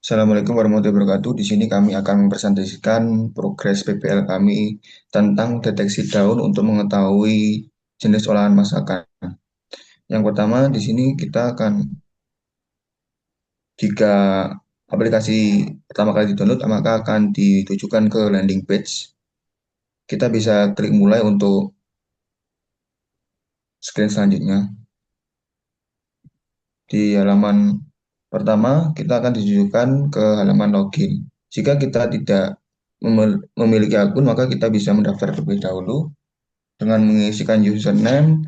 Assalamualaikum warahmatullahi wabarakatuh. Di sini kami akan mempresentasikan progres PPL kami tentang deteksi daun untuk mengetahui jenis olahan masakan. Yang pertama, di sini kita akan, jika aplikasi pertama kali di-download, maka akan ditujukan ke landing page. Kita bisa klik mulai untuk screen selanjutnya. Di halaman pertama, kita akan ditujukan ke halaman login. Jika kita tidak memiliki akun, maka kita bisa mendaftar terlebih dahulu dengan mengisikan username,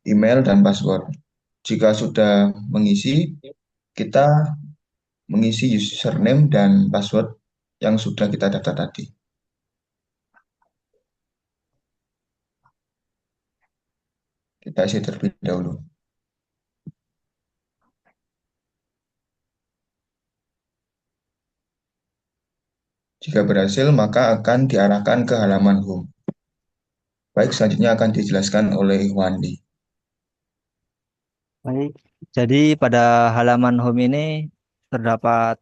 email, dan password. Jika sudah mengisi, kita mengisi username dan password yang sudah kita daftar tadi. Kita isi terlebih dahulu. Jika berhasil, maka akan diarahkan ke halaman home. Baik, selanjutnya akan dijelaskan oleh Wandi. Baik, jadi pada halaman home ini terdapat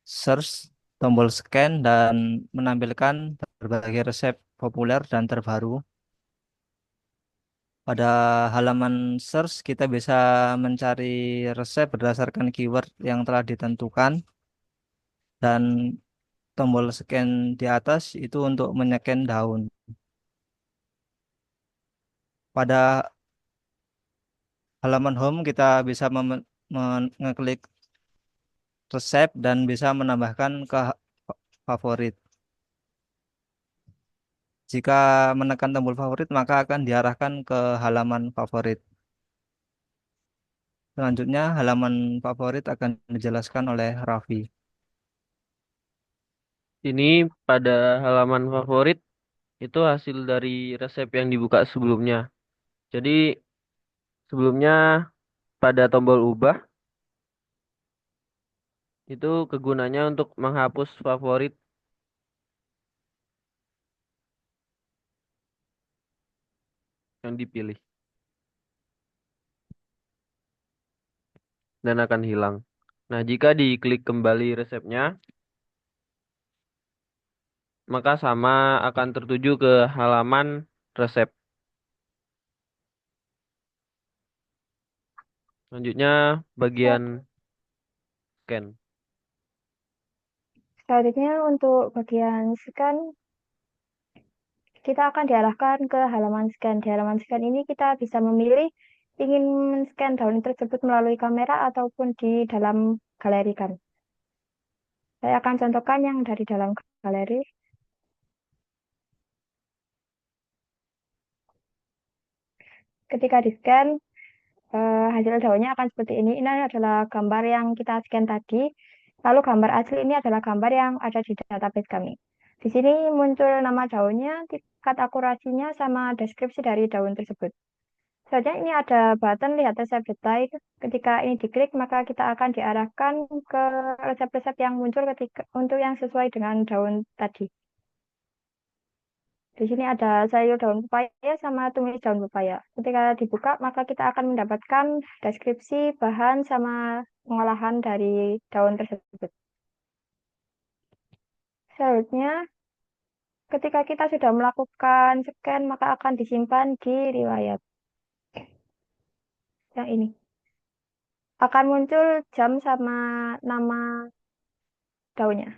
search, tombol scan, dan menampilkan berbagai resep populer dan terbaru. Pada halaman search, kita bisa mencari resep berdasarkan keyword yang telah ditentukan, dan tombol scan di atas itu untuk menycan daun. Pada halaman home, kita bisa mengeklik resep dan bisa menambahkan ke favorit. Jika menekan tombol favorit, maka akan diarahkan ke halaman favorit. Selanjutnya, halaman favorit akan dijelaskan oleh Raffi. Ini pada halaman favorit itu hasil dari resep yang dibuka sebelumnya. Jadi sebelumnya pada tombol ubah itu kegunanya untuk menghapus favorit yang dipilih dan akan hilang. Nah, jika diklik kembali resepnya, maka sama akan tertuju ke halaman resep. Selanjutnya bagian scan. Selanjutnya untuk bagian scan, kita akan diarahkan ke halaman scan. Di halaman scan ini kita bisa memilih ingin men-scan daun tersebut melalui kamera ataupun di dalam galeri kan. Saya akan contohkan yang dari dalam galeri. Ketika di-scan, hasil daunnya akan seperti ini. Ini adalah gambar yang kita scan tadi. Lalu gambar asli ini adalah gambar yang ada di database kami. Di sini muncul nama daunnya, tingkat akurasinya, sama deskripsi dari daun tersebut. Selanjutnya ini ada button lihat resep detail. Ketika ini diklik, maka kita akan diarahkan ke resep-resep yang muncul ketika untuk yang sesuai dengan daun tadi. Di sini ada sayur daun pepaya sama tumis daun pepaya. Ketika dibuka, maka kita akan mendapatkan deskripsi bahan sama pengolahan dari daun tersebut. Selanjutnya, ketika kita sudah melakukan scan, maka akan disimpan di riwayat yang ini. Akan muncul jam sama nama daunnya.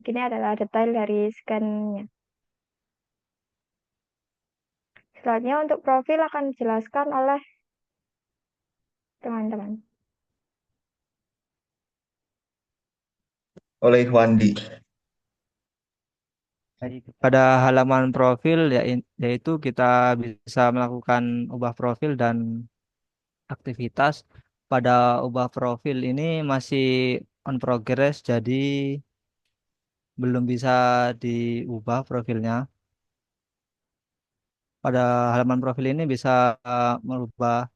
Ini adalah detail dari scan-nya. Selanjutnya untuk profil akan dijelaskan oleh teman-teman. Oleh Wandi. Baik, pada halaman profil yaitu kita bisa melakukan ubah profil dan aktivitas. Pada ubah profil ini masih on progress, jadi belum bisa diubah profilnya. Pada halaman profil ini bisa merubah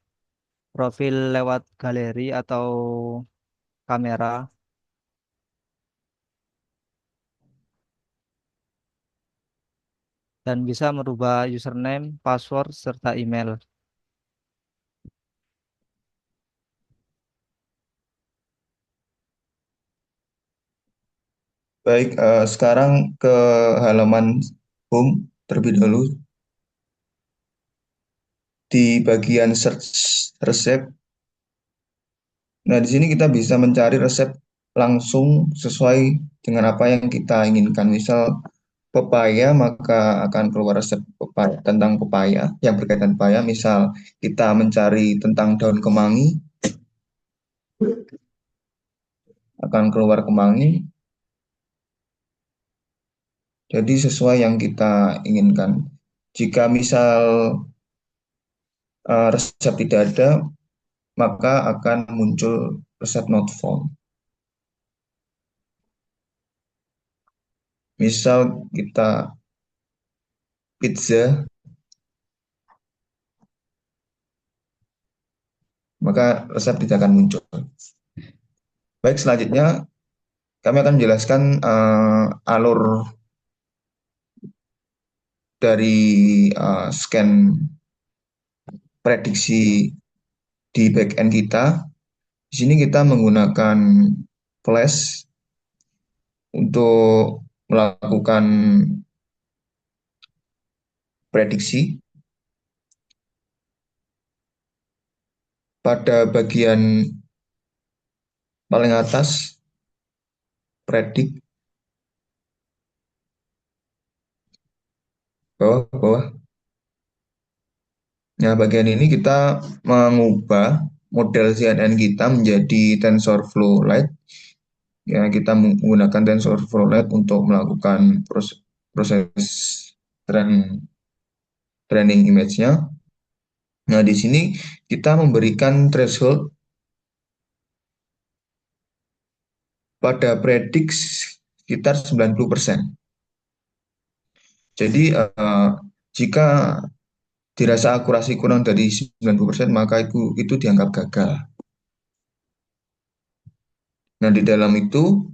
profil lewat galeri atau kamera, dan bisa merubah username, password, serta email. Baik, sekarang ke halaman home terlebih dahulu. Di bagian search resep. Nah, di sini kita bisa mencari resep langsung sesuai dengan apa yang kita inginkan. Misal pepaya, maka akan keluar resep pepaya, tentang pepaya yang berkaitan pepaya. Misal kita mencari tentang daun kemangi, akan keluar kemangi. Jadi sesuai yang kita inginkan. Jika misal resep tidak ada, maka akan muncul resep not found. Misal kita pizza, maka resep tidak akan muncul. Baik, selanjutnya kami akan menjelaskan alur dari scan prediksi di backend kita. Di sini kita menggunakan Flash untuk melakukan prediksi. Pada bagian paling atas, predik, bawah. Nah, bagian ini kita mengubah model CNN kita menjadi TensorFlow Lite. Ya, kita menggunakan TensorFlow Lite untuk melakukan proses training image-nya. Nah, di sini kita memberikan threshold pada predik sekitar 90%. Jadi, jika dirasa akurasi kurang dari 90%, maka itu dianggap gagal. Nah, di dalam itu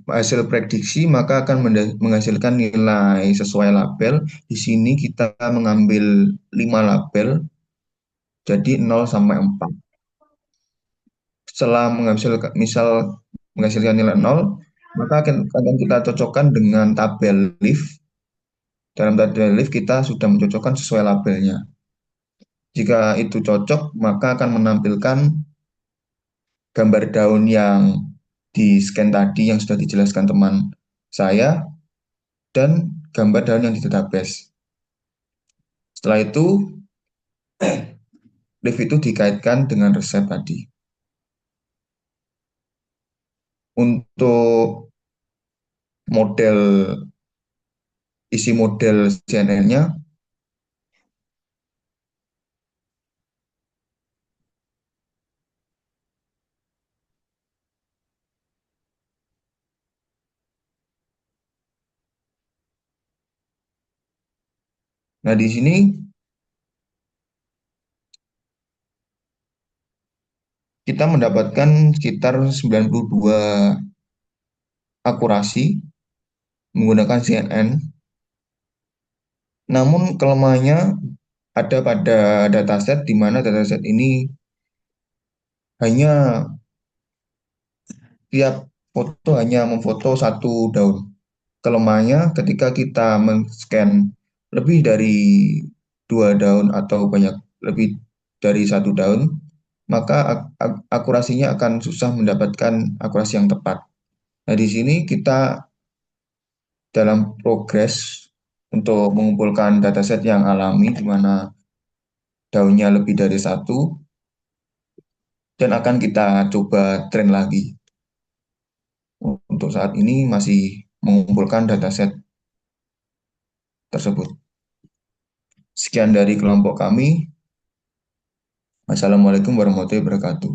hasil prediksi maka akan menghasilkan nilai sesuai label. Di sini kita mengambil 5 label, jadi 0 sampai 4. Setelah menghasilkan nilai 0, maka akan kita cocokkan dengan tabel lift. Dalam tabel lift kita sudah mencocokkan sesuai labelnya. Jika itu cocok, maka akan menampilkan gambar daun yang di scan tadi yang sudah dijelaskan teman saya, dan gambar daun yang di database. Setelah itu, lift itu dikaitkan dengan resep tadi. Untuk isi model CNN-nya, nah di sini kita mendapatkan sekitar 92 akurasi menggunakan CNN. Namun kelemahannya ada pada dataset, di mana dataset ini hanya tiap foto hanya memfoto satu daun. Kelemahannya ketika kita men-scan lebih dari 2 daun atau lebih dari 1 daun, maka akurasinya akan susah mendapatkan akurasi yang tepat. Nah, di sini kita dalam progres untuk mengumpulkan dataset yang alami, di mana daunnya lebih dari 1, dan akan kita coba train lagi. Untuk saat ini masih mengumpulkan dataset tersebut. Sekian dari kelompok kami. Assalamualaikum warahmatullahi wabarakatuh.